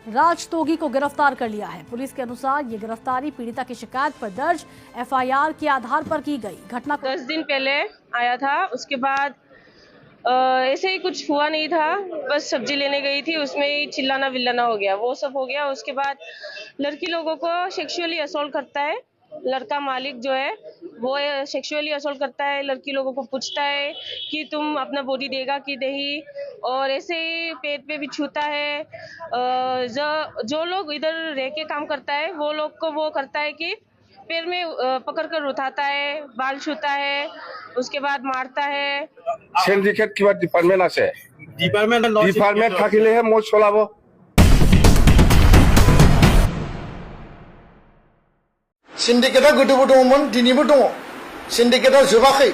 राजतोगी को गिरफ्तार कर लिया है। पुलिस के अनुसार ये गिरफ्तारी पीड़िता की शिकायत पर दर्ज एफआईआर के आधार पर की गई। घटना 10 दिन पहले आया था, उसके बाद ऐसे ही कुछ हुआ नहीं था, बस सब्जी लेने गई थी, उसमें ही चिल्लाना विल्लाना हो गया, वो सब हो गया। उसके बाद लड़की लोगों को सेक्सुअली असॉल्ट करता है, लड़का मालिक जो है वो सेक्सुअली असॉल्ट करता है, लड़की लोगों को पूछता है कि तुम अपना बॉडी देगा कि नहीं, और ऐसे ही पेट पे भी छूता है। जो लोग इधर रह के काम करता है वो लोग को वो करता है कि पैर में पकड़कर उठाता है, बाल छूता है, उसके बाद मारता है। Syndicate kiba department ase department থাকিলেহে মই চলাব Syndicate गोदोबो दङमोन दिनैबो दङ Syndicate जोबाखै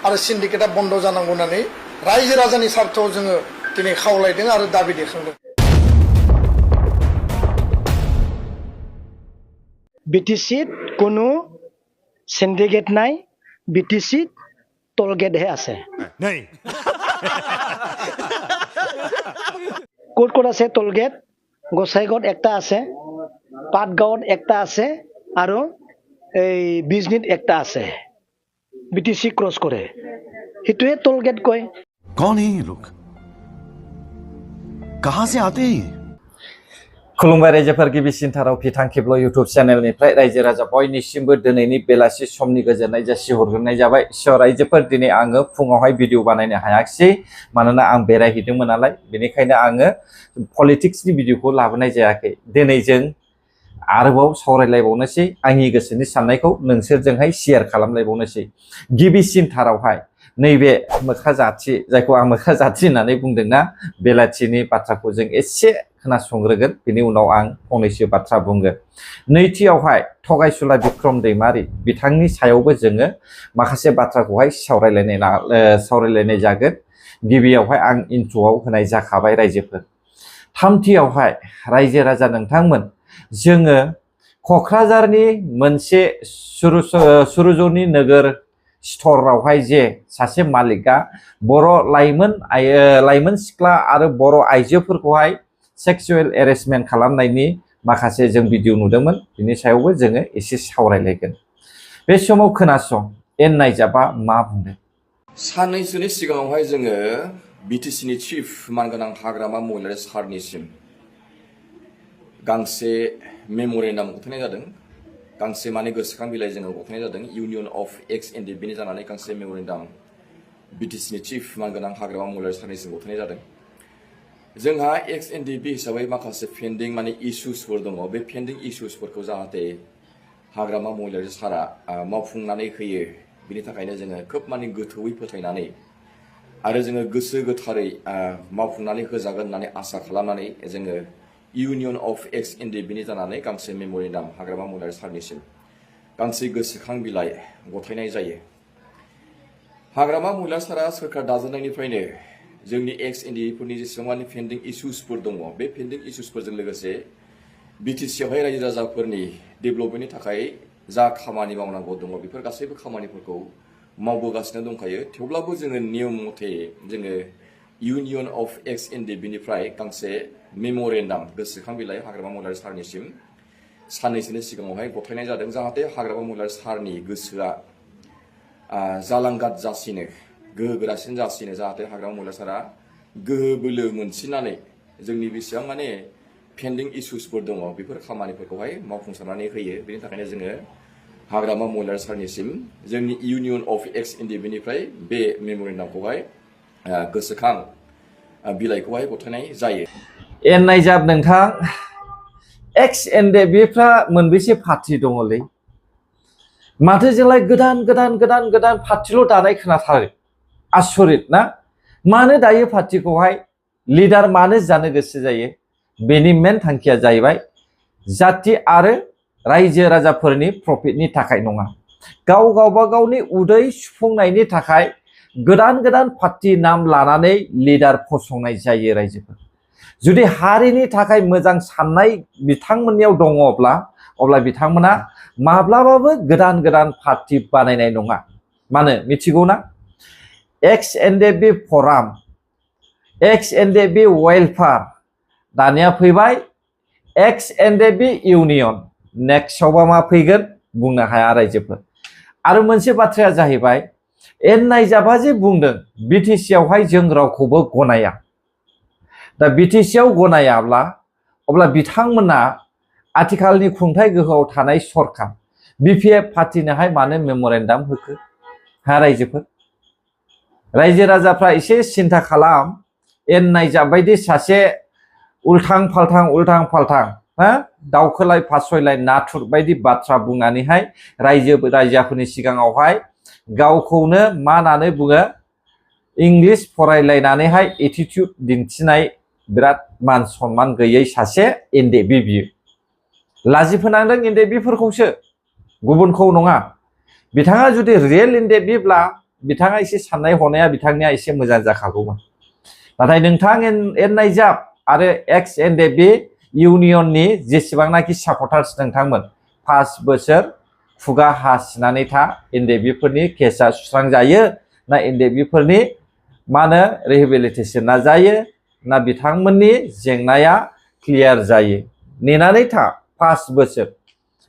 आरो Syndicate बन्द जानांगौ होननानै रायजो राजानि सार्थाव जोङो दिनै खावलायदों आरो दाबि दैखांदों। BTC কোনো Syndicate নাই, BTC टोलगेट है आसे नहीं कोट कोट आसे टोलगेट गोसाईगाঁৱত একটা আছে পাটগাঁৱত একটা আছে আৰু এই বিজনিত একটা আছে বিটিসি ক্রস করে হিতুয়ে टोलगेट কয় कौन है ये लोग कहां से आते हैं खुलुमबाय रायजोफोर गिबिसिनथाराव फिथां खेबल' इउटुब चेनेलनिफ्राय रायजो राजा बयनिसिमबो दिनैनि बेलासि समनि गोजोननाय जासिहरग्रोनाय जाबाय। स' रायजोफोर दिनै आङो फुङावहाय भिडिअ बानायनो हायाखिसै, मानोना आं बेरायहैदोंमोन नालाय, बेनिखायनो आङो पलिटिक्सनि भिडिअखौ लाबोनाय जायाखै। दिनै जों आरोबाव सावरायलायबावनोसै, आंनि गोसोनि साननायखौ नोंसोरजोंहाय शेयार खालामलायबावनोसै। गिबिसिनथारावहाय नैबे मोख्रा जाथि, जायखौ आं मोख्रा जाथि होननानै बुंदोंना, बेलाथिनि बाथ्राखौ जों एसे खोनासंग्रोगोन, बेनि उनाव आं फंनैसो बाथ्रा बुंगोन। नैथियावहाय थगायसुला बिक्रम दैमारि बिथांनि सायावबो जोङो माखासे बाथ्राखौहाय सावरायलायनाय जागोन। गिबियावहाय आं इन्ट्र'आव होनाय जाखाबाय रायजोफोर। थामथियावहाय रायजो राजा नोंथांमोन, जोङो क'क्राझारनि मोनसे सुरुजनि नोगोर स्ट'रावहाय जे सासे मालिकआ बर' लाइमोन सिख्ला आरो बर' आइजोफोरखौहाय सेक्सुवेल हेरेसमेन्ट खालामनायनि माखासे जों भिडिअ नुदोंमोन, बिनि सायावबो जोङो एसे सावरायलायगोन। बे समाव खोनासं एन नायजाबा मा बुंदों। साननैसोनि सिगाङावहाय जोङो बिटिसिनि चिफ मानगोनां हाग्रामा महिलारि सारनिसिम गांसे मेम'रेन्डाम गथायनाय जादों। गांसे माने गोसोखां बिलाइ जोङो गथायनाय जादों। इउनियन अफ एक्स एनडिबिनि जानानै गांसे मेम'रेन्डाम बिटिसिनि चिफ मानगोनां हाग्रामा महिलारि सारनिसिम गथायनाय जादों। जोंहा एक्स एनडिबि हिसाबै माखासे पेन्डिं माने इस्युसफोर दङ। बे पेन्डिं इस्युसफोरखौ जाहाथे हाग्रामा महिलारि सारा मावफुंनानै होयो, बिनि थाखायनो जोङो खोब माने गोथौयै फोथायनानै आरो जोङो गोसो गोथारै मावफुंनानै होजागोन होननानै आसा खालामनानै जोङो इउनियन अफ एक्स एनडिबिनि जानानै गांसे मेम'रेन्डाम हाग्रामा महिलारि सारनिसिम गांसे गोसोखां बिलाइ गथायनाय जायो। हाग्रामा महिलारि सारा सोरखार दाजेननायनिफ्रायनो जोंनि एक्स एनडिबिफोरनि जेसेबां पेन्डिं इस्युसफोर दङ, बे पेन्डिं इस्युसफोरजों लोगोसे बिटिसियावहाय रायजो राजाफोरनि डेभेलपमेन्टनि थाखाय जा खामानि मावनांगौ दङ, बेफोर गासैबो खामानिफोरखौ मावबोगासिनो दंखायो। थेवब्लाबो जोङो नियम मथे जोङो इउनियन अफ एक्स एनडिबिनिफ्राय गांसे मेम'रेन्डाम गोसोखां बिलाइ हाग्रामा महिलारि सारनिसिम साननैसोनि सिगाङावहाय गथायनाय जादों, जाहाथे हाग्रामा महिलारि सारनि गोसोआ जालांगाद जासिनो, गोहो गोरासिन जासिनो, जाहाथे हाग्रामा महिलारि सारा गोहो बोलो मोनसिननानै जोंनि बेसेबां माने पेन्डिं इस्युसफोर दङ, बेफोर खामानिफोरखौहाय मावफुंसारनानै होयो। बेनि थाखायनो जोङो हाग्रामा महिलारि सारनिसिम जोंनि इउनियन अफ एक्स एनडिबिनिफ्राय बे मेम'रेन्डामखौहाय गोसोखां बिलाइखौहाय गथायनाय जायो। एन नायजाब नोंथां, एक्स एनडिबिफ्रा मोनबेसे पार्टि दङलै? माथो जोंलाय गोदान पार्टिल' दानाय खोनाथारो। आसरित ना? मानो दायो पार्टिखौहाय? लिडार मानो जानो गोसो जायो? बेनि मेन थांखिया जाहैबाय जाति आरो रायजो राजाफोरनि प्रफिटनि थाखाय नङा, गावबा गावनि उदै सुफुंनायनि थाखाय गोदान पार्टि नाम लानानै लिडार फसंनाय जायो रायजोफोर। जुदि हारिनि थाखाय मोजां साननाय बिथांमोननियाव दङब्ला, अब्ला बिथांमोना माब्लाबाबो गोदान पार्टि बानायनाय नङा। मानो मिथिगौ ना? एक्स एनडिबि फराम, एक्स एनडिबि वेलफेयार, दानिया फैबाय एक्स एन डि बि इउनियन नेक्स्टआवबा मा फैगोन बुंनो हाया रायजोफोर। आरो मोनसे बाथ्राया जाहैबाय एन नायजाबा जे बुंदों बिटिसि आवहाय जों रावखौबो गनाया। दा बिटिसि आव गनायाब्ला अब्ला बिथांमोना आथिखालनि खुंथाय गोहोआव थानाय सरकार बिपिएफ पार्टिनोहाय मानो मेम'रेन्डाम होखो हा रायजोफोर? रायजो राजाफ्रा एसे सिन्था खालाम। एन नायजाब बायदि सासे उल्थां फाल्थां हा दावखोलाय फासयलाय नाथुर बायदि बाथ्रा बुंनानैहाय रायजाफोरनि सिगाङावहाय गावखौनो मा होननानै बुङो इंलिश फरायलायनानैहाय एटिट्युड दिन्थिनाय बिराद मान सन्मान गैयै सासे एनडेबि बियो। लाजि फोनांदों एनडेबिफोरखौसो, गुबुनखौ नङा। बिथाङा जुदि रियेल एनडेबिब्ला बिथाङा एसे साननाय हनाया बिथांनिया एसे मोजां जाखागौमोन। नाथाय नोंथां एन नायजाब आरो एक्स एनडेबि इउनियननि जेसेबांनाखि सापर्टार्स नोंथांमोन 5 बोसोर खुगा हासिनानै था। एनडेबिफोरनि केसआ सुस्रांजायो ना एनडेबिफोरनि मा होनो रिहेबिलिटेसना जायो ना बिथांमोननि जेंनाया क्लियार जायो? नेनानै था 5 बोसोर।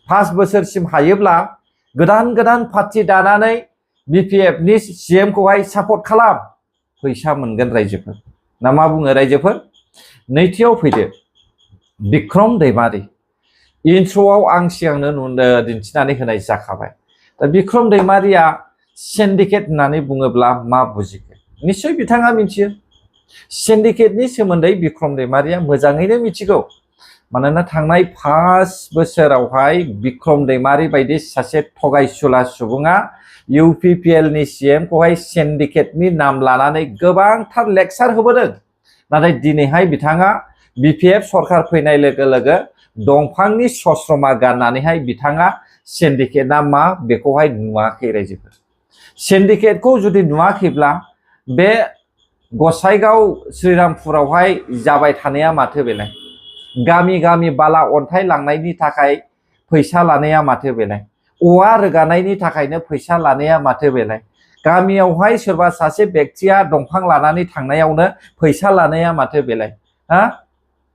5 बोसोरसिम हायोब्ला गोदान पार्टी दानानै बिपिएफनि सीएम खौहाय सापर्ट खालाम, फैसा मोनगोन रायजोफोर। ना मा बुङो रायजोफोर? नैथियाव फैदो बिक्रम दैमारि। इन्ट्र'आव आं सिगांनो दिन्थिनानै होनाय जाखाबाय। दा बिक्रम दैमारिया सिन्डिकेट होननानै बुङोब्ला मा बुजिगोन? निश्चय बिथाङा मिथियो। सिन्डिकेटनि सोमोन्दै बिक्रम दैमारिया मोजाङैनो मिथिगौ। मानोना थांनाय 5 बोसोरावहाय बिक्रम दैमारि बायदि सासे थगायसुला सुबुङा इउपिपिएलनि सीएम खौहाय सिन्डिकेटनि नाम लानानै गोबांथार लेक्सार होबोदों। नाथाय दिनैहाय बिथाङा बिपिएफ सरकार फैनाय लोगो लोगो दंफांनि सस्रमा गाननानैहाय बिथाङा सिन्डिकेटआ मा बेखौहाय नुवाखै रायजोफोर। सिन्डिकेटखौ जुदि नुवाखैब्ला बे गसाइगाव श्रीरामपुरावहाय जाबाय थानाया माथो बेलाय? गामि बाला अन्थाइ लांनायनि थाखाय फैसा लानाया माथो बेलाय? औवा रोगानायनि थाखायनो फैसा लानाया माथो बेलाय? गामियावहाय सोरबा सासे व्यक्तिया दंफां लानानै थांनायावनो फैसा लानाया माथो बेलाय? हा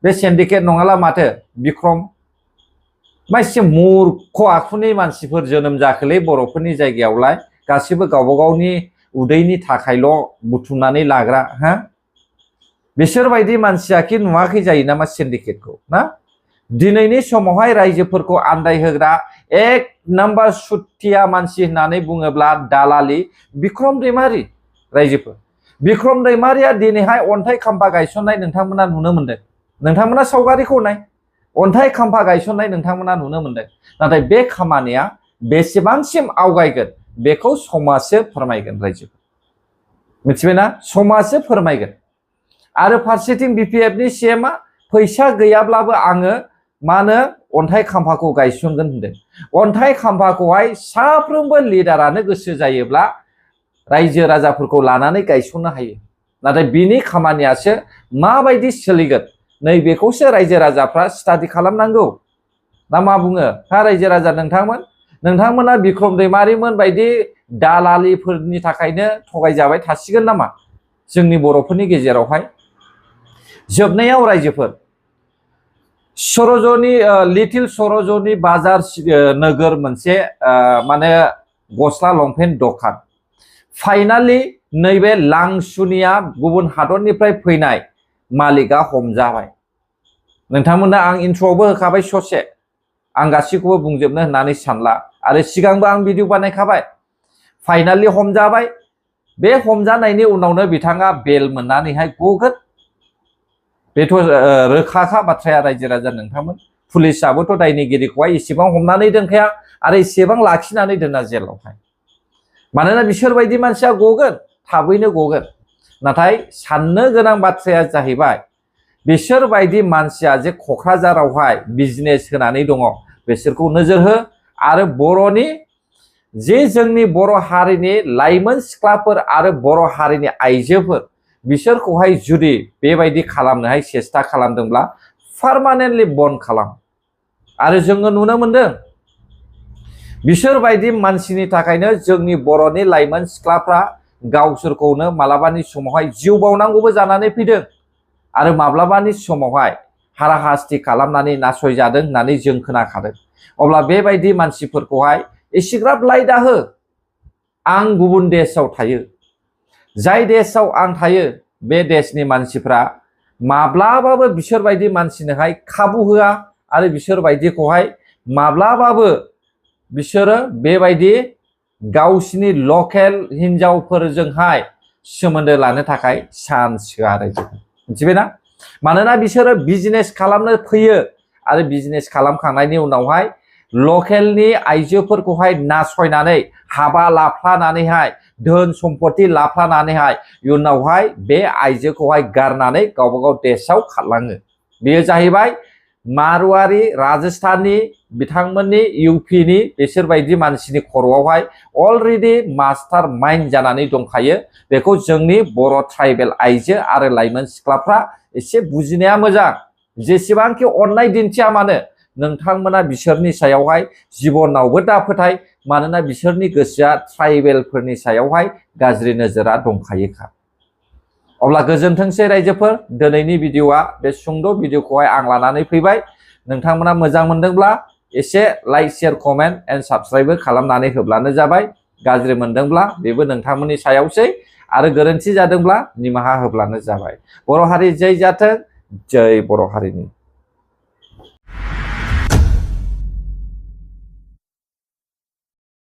बे सिन्डिकेट नङाला माथो बिक्रम? मासे मूर्ख आखुनि मानसिफोर जोनोम जाखोलै बर'फोरनि जायगायावलाय, गासिबो गावबा गावनि उदैनि थाखायल' बुथुमनानै लाग्रा। हा बिसोरबायदि मानसिया कि नुवाखै जायो नामा सिन्डिकेटखौ? ना दिनैनि समावहाय रायजोफोरखौ आन्दायहोग्रा एक नाम्बार सुथिया मानसि होननानै बुङोब्ला दालालि बिक्रम दैमारि रायजोफोर। बिक्रम दैमारिया दिनैहाय अन्थाइ खाम्फा गायसननाय नोंथांमोना नुनो मोनदों। नोंथांमोना सावगारिखौ नाय, अन्थाइ खाम्फा गायसननाय नोंथांमोना नुनो मोनदों। नाथाय बे खामानिया बेसेबांसिम आवगायगोन बेखौ समाजसो फोरमायगोन रायजोफोर। मिथिबायना? समाजसो फोरमायगोन। आरो फारसेथिं बिपिएफनि सीएमआ फैसा गैयाब्लाबो आङो मा होनो अन्थाइ खाम्फाखौ गायसनगोन होनदों। अन्थाइ खाम्फाखौहाय साफ्रोमबो लिडारानो गोसो जायोब्ला रायजो राजाफोरखौ लानानै गायसननो हायो। नाथाय बिनि खामानियासो माबायदि सोलिगोन नैबेखौसो रायजो राजाफ्रा स्टाडि खालामनांगौ। ना मा बुङो हा रायजो राजा नोंथांमोना बिक्रम दैमारिमोन बायदि दालालिफोरनि थाखायनो थगायजाबाय थासिगोन नामा जोंनि बर'फोरनि गेजेरावहाय? जोबनायाव रायजोफोर, सरजनी लिटिल सरजनी बाजार नोगोर मोनसे माने गस्ला लंपेन्ट दखान। फाइनाली नैबे लांसुनिया गुबुन हादरनिफ्राय फैनाय मालिका हमजाबाय। नोंथांमोना आं इन्ट्र'आवबो होखाबाय ससे, आं गासैखौबो बुंजोबनो होननानै सानला आरो सिगांबो आं भिडिअ बानायखाबाय। फाइनाली हमजाबाय। बे हमजानायनि उनावनो बिथाङा बेल मोननानैहाय गगोन। बेथ' रोखाखा बाथ्राया रायजो राजा नोंथांमोन। पुलिसाबोथ' दायनिगिरिखौहाय एसेबां हमनानै दोनखाया आरो एसेबां लाखिनानै दोना जेलावहाय। मानोना बिसोरबायदि मानसिया गगोन, थाबैनो गगोन। नाथाय साननो गोनां बाथ्राया जाहैबाय बिसोरबायदि मानसिया जे क'क्राझारावहाय बिजनेस होनानै दङ बिसोरखौ नोजोर हो। आरो बर'नि जे जोंनि बर' हारिनि लाइमोन सिख्लाफोर आरो बर' हारिनि आइजोफोर बिसोरखौहाय जुदि बेबायदि खालामनोहाय सेस्था खालामदोंब्ला पार्मानेन्टलि बन्द खालाम। आरो जोङो नुनो मोनदों बिसोरबायदि मानसिनि थाखायनो जोंनि बर'नि लाइमोन सिख्लाफ्रा गावसोरखौनो मालाबानि समावहाय जिउ बावनांगौबो जानानै फैदों। आरो माब्लाबानि समावहाय हाराहास्ति खालामनानै नासयजादों होननानै जों खोनाखादों। अब्ला बेबायदि मानसिफोरखौहाय एसेग्राब लायदा हो। आं गुबुन देशआव थायो, जाय देशआव आं थायो बे देशनि मानसिफ्रा माब्लाबाबो बिसोरबायदि मानसिनोहाय खाबु होआ आरो बिसोरबायदिखौहाय माब्लाबाबो बिसोरो बेबायदि गावसिनि लकेल हिनजावफोरजोंहाय सोमोन्दो लानो थाखाय चान्स होआ आरो मिथिबायना? मानोना बिसोरो बिजनेस खालामनो फैयो आरो बिजनेस खालामखांनायनि उनावहाय लकेलनि आइजोफोरखौहाय नासयनानै हाबा लाफ्लानानैहाय धोन सम्पति लाफ्लानानैहाय इयुनावहाय बे आइजोखौहाय गारनानै गावबा गाव देशआव खारलाङो। बेयो जाहैबाय मारवारि, राजस्थाननि, बिथांमोननि इउपिनि बिसोरबायदि मानसिनि खर'आवहाय अलरेडि मास्टार माइन्ड जानानै दंखायो। बेखौ जोंनि बर' ट्राइबेल आइजो आरो लाइमोन सिख्लाफ्रा एसे बुजिनाया मोजां। जेसेबांखि अननाय दिन्थिया मानो नोंथांमोना बिसोरनि सायावहाय जिबनावबो दा फोथाय, मानोना बिसोरनि गोसोआ ट्राइबेलफोरनि सायावहाय गाज्रि नोजोरा दंखायोखा। अब्ला गोजोनथोंसै रायजोफोर, दिनैनि भिडिअआ बे सुंद' भिडिअखौहाय आं लानानै फैबाय। नोंथांमोना मोजां मोनदोंब्ला एसे like, share, comment and subscribe खालामनानै होब्लानो जाबाय। गाज्रि मोनदोंब्ला बेबो नोंथांमोननि सायावसै आरो गोरोन्थि जादोंब्ला निमाहा होब्लानो जाबाय। बर' हारि जय जाथों, जय बर' हारिनि।